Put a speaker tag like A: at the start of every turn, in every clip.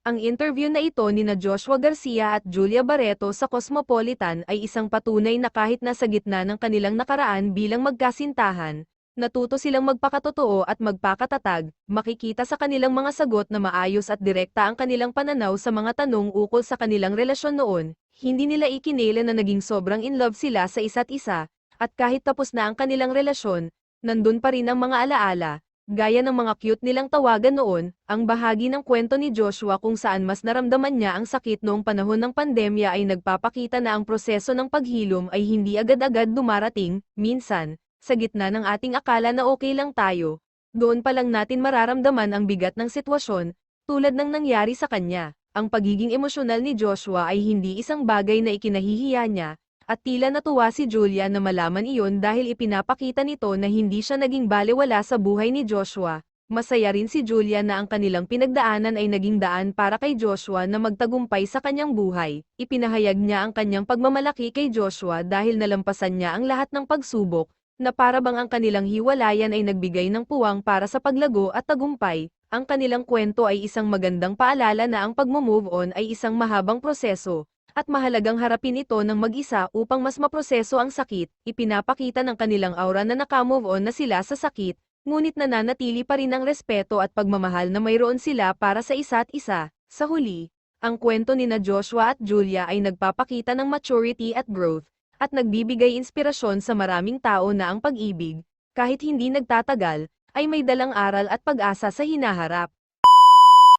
A: Ang interview na ito nina Joshua Garcia at Julia Barreto sa Cosmopolitan ay isang patunay na kahit nasa gitna ng kanilang nakaraan bilang magkasintahan, natuto silang magpakatotoo at magpakatatag, makikita sa kanilang mga sagot na maayos at direkta ang kanilang pananaw sa mga tanong ukol sa kanilang relasyon noon, hindi nila ikinela na naging sobrang in love sila sa isa't isa, at kahit tapos na ang kanilang relasyon, nandun pa rin ang mga alaala. Gaya ng mga cute nilang tawagan noon, ang bahagi ng kwento ni Joshua kung saan mas naramdaman niya ang sakit noong panahon ng pandemya ay nagpapakita na ang proseso ng paghilom ay hindi agad-agad dumarating, minsan, sa gitna ng ating akala na okay lang tayo. Doon pa lang natin mararamdaman ang bigat ng sitwasyon, tulad ng nangyari sa kanya. Ang pagiging emosyonal ni Joshua ay hindi isang bagay na ikinahihiya niya, at tila natuwa si Julia na malaman iyon dahil ipinapakita nito na hindi siya naging balewala sa buhay ni Joshua. Masaya rin si Julia na ang kanilang pinagdaanan ay naging daan para kay Joshua na magtagumpay sa kanyang buhay. Ipinahayag niya ang kanyang pagmamalaki kay Joshua dahil nalampasan niya ang lahat ng pagsubok, na para bang ang kanilang hiwalayan ay nagbigay ng puwang para sa paglago at tagumpay. Ang kanilang kwento ay isang magandang paalala na ang pagmo-move on ay isang mahabang proseso, at mahalagang harapin ito ng mag-isa upang mas maproseso ang sakit. Ipinapakita ng kanilang aura na naka-move on na sila sa sakit, ngunit nananatili pa rin ang respeto at pagmamahal na mayroon sila para sa isa't isa. Sa huli, ang kwento nina Joshua at Julia ay nagpapakita ng maturity at growth, at nagbibigay inspirasyon sa maraming tao na ang pag-ibig, kahit hindi nagtatagal, ay may dalang aral at pag-asa sa hinaharap.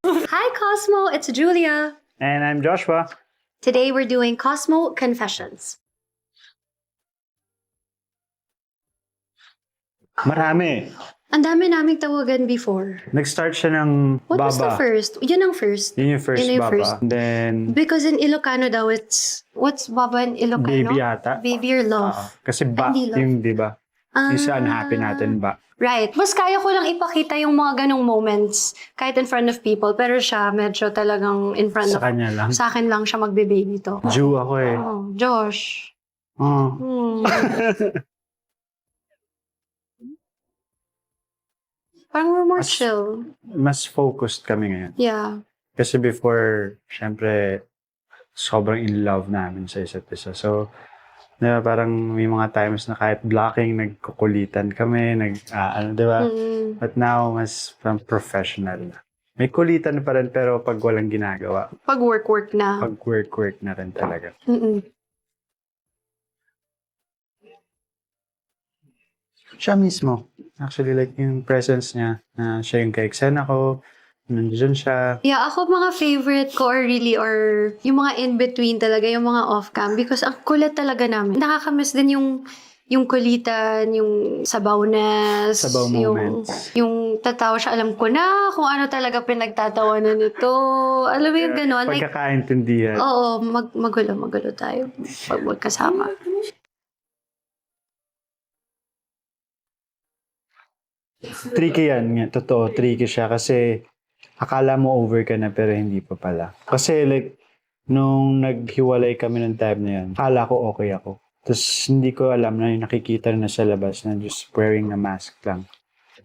B: Hi Cosmo, it's Julia.
C: And I'm Joshua.
B: Today we're doing Cosmo Confessions.
C: Marami.
B: Ang dami naming tawagan before.
C: Nag-start siya ng
B: What
C: baba.
B: was the first? Yun ang first.
C: Yun yung first
B: Yun yung
C: baba.
B: first.
C: Then,
B: Because in Ilocano daw, what's baba in Ilocano?
C: baby yata.
B: Baby or love.
C: Kasi ba,
B: Hindi love.
C: yung di ba? Yung sa unhappy natin ba?
B: Right. Mas kaya ko lang ipakita yung mga ganong moments kahit in front of people. Pero siya, medyo talagang in front
C: Sa
B: of...
C: kanya lang.
B: Sa akin lang siya magbe-baby to.
C: Jew ako eh.
B: Oh, Josh.
C: Oh.
B: Hmm. Parang we're more chill.
C: Mas focused kami ngayon.
B: Yeah.
C: Kasi before, syempre, sobrang in love namin sa isa't isa. So, diba, parang may mga times na kahit blocking, nagkukulitan kami, diba? But now, mas professional na. May kulitan pa rin, pero pag walang ginagawa.
B: Pag work na.
C: Pag work na rin talaga. Siya mismo. Actually, like yung presence niya, siya yung ka-eksena ko, nandiyan siya.
B: Yeah, ako mga favorite ko or yung mga in-between talaga, yung mga off-cam. Because ang kulit talaga namin. Nakakamiss din yung kulitan, yung sabawnes.
C: Sabaw moments.
B: Yung tatawa siya, alam ko na kung ano talaga pinagtatawanan nito. Alam mo yung gano'n? Like,
C: Pagkakaintindihan.
B: oo, magulo tayo pag magkasama.
C: Tricky yan nga. Totoo, tricky siya kasi akala mo over ka na pero hindi pa pala. Kasi like, nung naghiwalay kami ng time na yun, akala ko okay ako. Tapos hindi ko alam na yung nakikita na sa labas na just wearing a mask lang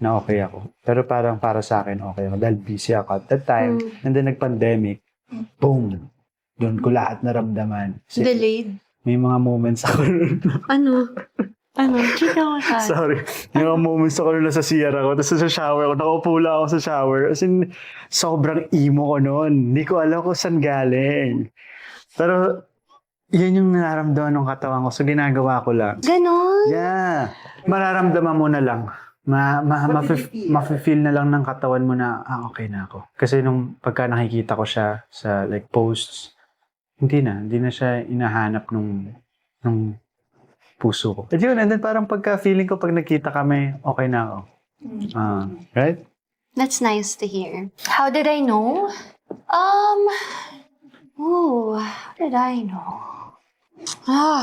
C: na okay ako. Pero parang para sa akin okay ako dahil busy ako at that time. And then nag-pandemic, boom! Doon ko lahat naramdaman. Kasi
B: Delayed.
C: may mga moments ako
B: Ano? Chika mo sa
C: Sorry. Yung mga moments ako nila sa CR ako, tapos sa shower ako, nakaupo lang ako sa shower. As in, sobrang emo ko noon. Hindi ko alam kung saan galing. Pero, yun yung nararamdaman ng katawan ko. So, ginagawa ko lang.
B: Ganon?
C: Yeah. Mararamdaman mo na lang. Mafe-feel na lang ng katawan mo na, okay na ako. Kasi nung pagka nakikita ko siya sa like posts, hindi na siya inahanap nung puso ko. At yun, and then parang pagka-feeling ko pag nakita kami, okay na ako. Right?
B: That's nice to hear. How did I know? How did I know?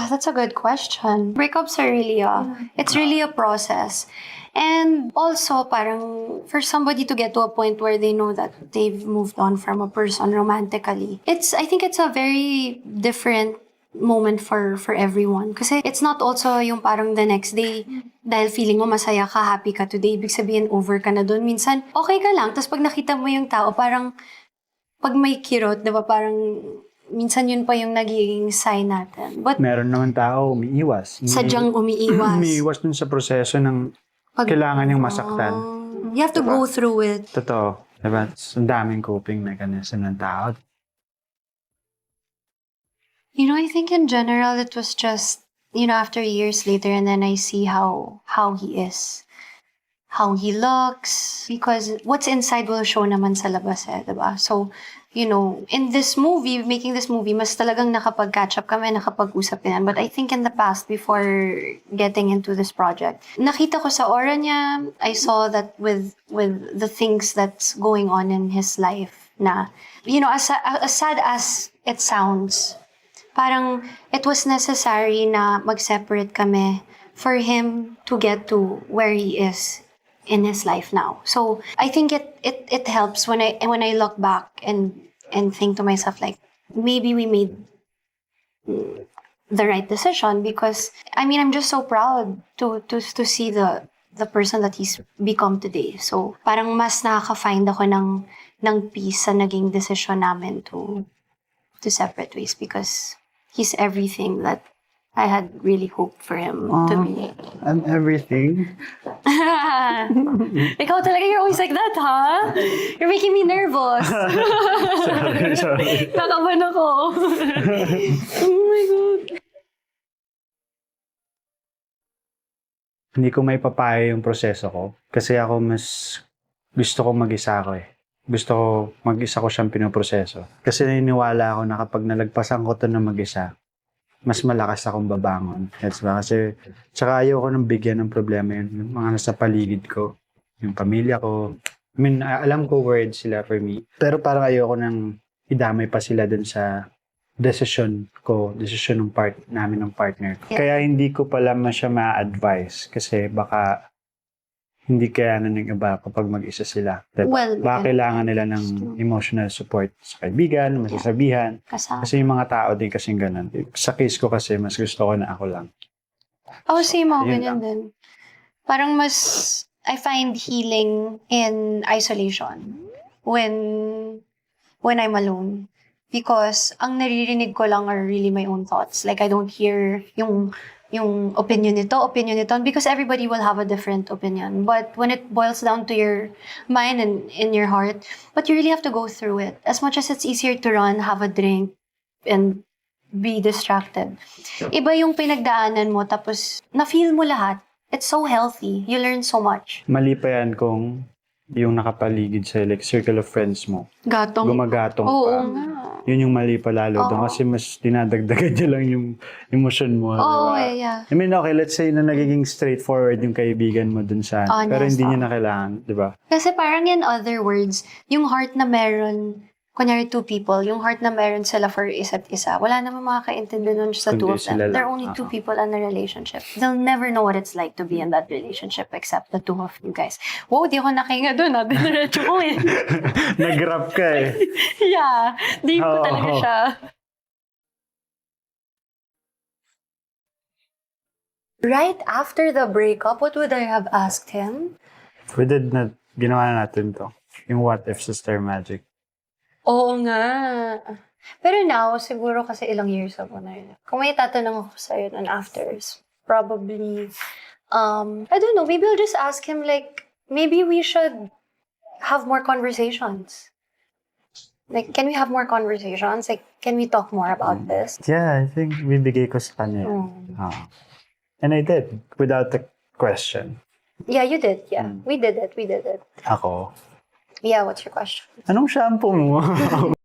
B: That's a good question. Breakups are really it's really a process. And also, parang, for somebody to get to a point where they know that they've moved on from a person romantically, I think it's a very different moment for everyone. Kasi it's not also yung parang the next day, dahil feeling mo masaya ka, happy ka today, ibig sabihin over ka na dun. Minsan, okay ka lang, tapos pag nakita mo yung tao, parang pag may kirot, di ba parang minsan yun pa yung nagiging sign natin. But
C: Meron naman tao umiiwas.
B: sadyang umiiwas.
C: Umiiwas dun sa proseso ng kailangan niyang masaktan.
B: You have to go through it.
C: Totoo. Diba? Ang daming coping mechanism ng tao.
B: You know, I think in general, it was just, you know, after years later, and then I see how he is. How he looks. Because what's inside will show naman sa labas diba? So, you know, in this movie, making this movie, mas talagang nakapag-catch up kami, nakapag-usap yan. But I think in the past, before getting into this project, nakita ko sa aura niya, I saw that with the things that's going on in his life na, you know, as sad as it sounds, parang it was necessary na mag-separate kami for him to get to where he is in his life now. So I think it helps when I look back and think to myself like maybe we made the right decision, because I mean I'm just so proud to see the person that he's become today. So parang mas nakaka-find ako ng peace sa naging decision namin to separate ways, because he's everything that I had really hoped for him to be.
C: And everything.
B: Ikaw talaga, you're always like that, ha? You're making me nervous.
C: Sorry.
B: Nakaban ako. Oh my God.
C: Hindi ko may papaya yung proseso ko. Kasi ako mas gusto ko mag-isa ako Gusto ko mag-isa ko siyang pinoproseso. Kasi naniniwala ako na kapag nalagpasan ko to na mag-isa, mas malakas akong babangon. That's ba? Kasi, tsaka ayoko nang bigyan ng problema yun. Yung mga nasa paligid ko, yung pamilya ko. I mean, alam ko words sila for me. Pero parang ayoko nang idamay pa sila dun sa decision ng namin ng partner ko. Kaya hindi ko pala siya ma-advise. Kasi baka hindi kayanan ng iba kapag mag-isa sila.
B: Well,
C: baka kailangan nila ng emotional support sa kaibigan, masasabihan.
B: Kasama.
C: Kasi yung mga tao din kasing ganun. Sa case ko kasi, mas gusto ko na ako lang.
B: Oh, same ako,
C: Yun
B: ganyan
C: lang.
B: din. Parang mas, I find healing in isolation when I'm alone. Because ang naririnig ko lang are really my own thoughts. Like, I don't hear yung opinion nito, because everybody will have a different opinion. But when it boils down to your mind and in your heart, but you really have to go through it. As much as it's easier to run, have a drink, and be distracted. Iba yung pinagdaanan mo, tapos na-feel mo lahat. It's so healthy. You learn so much.
C: Mali pa yan kung yung nakapaligid sa like, circle of friends mo.
B: Gatong.
C: Gumagatong
B: Oo
C: pa.
B: nga.
C: Yun yung mali pa lalo doon.
B: Oo.
C: Kasi mas dinadagdagan niya lang yung emosyon mo.
B: Oo,
C: diba?
B: yeah.
C: I mean, okay, let's say na nagiging straightforward yung kaibigan mo dun sa...
B: Honest,
C: pero hindi niya na kailangan, di ba?
B: Kasi parang in other words, yung heart na meron, kunyari two people, yung heart na meron sila for isa't isa, wala namang makakaintindi nun sa two
C: Kundi
B: of them.
C: sila lang.
B: They're only two people in a relationship. They'll never know what it's like to be in that relationship except the two of you guys. Wow, di ako nakahinga dun, ha? Dinaretso ko eh.
C: Nag-rap ka eh.
B: Yeah, deep ko
C: Oo.
B: talaga siya. Right after the breakup, what would I have asked him?
C: We did not... Ginawa na natin to. Yung what if sister magic.
B: Oo nga. Pero now, siguro kasi ilang years ago na yun. Kung may tatanong ako sa'yo nun afters, probably, I don't know, maybe I'll just ask him like, maybe we should have more conversations. Like, can we have more conversations? Like, can we talk more about this?
C: Yeah, I think bibigay ko sa kanya.
B: Mm.
C: And I did, without a question.
B: Yeah, you did. Yeah, we did it.
C: Ako.
B: Yeah, what's your question?
C: Anong shampoo mo?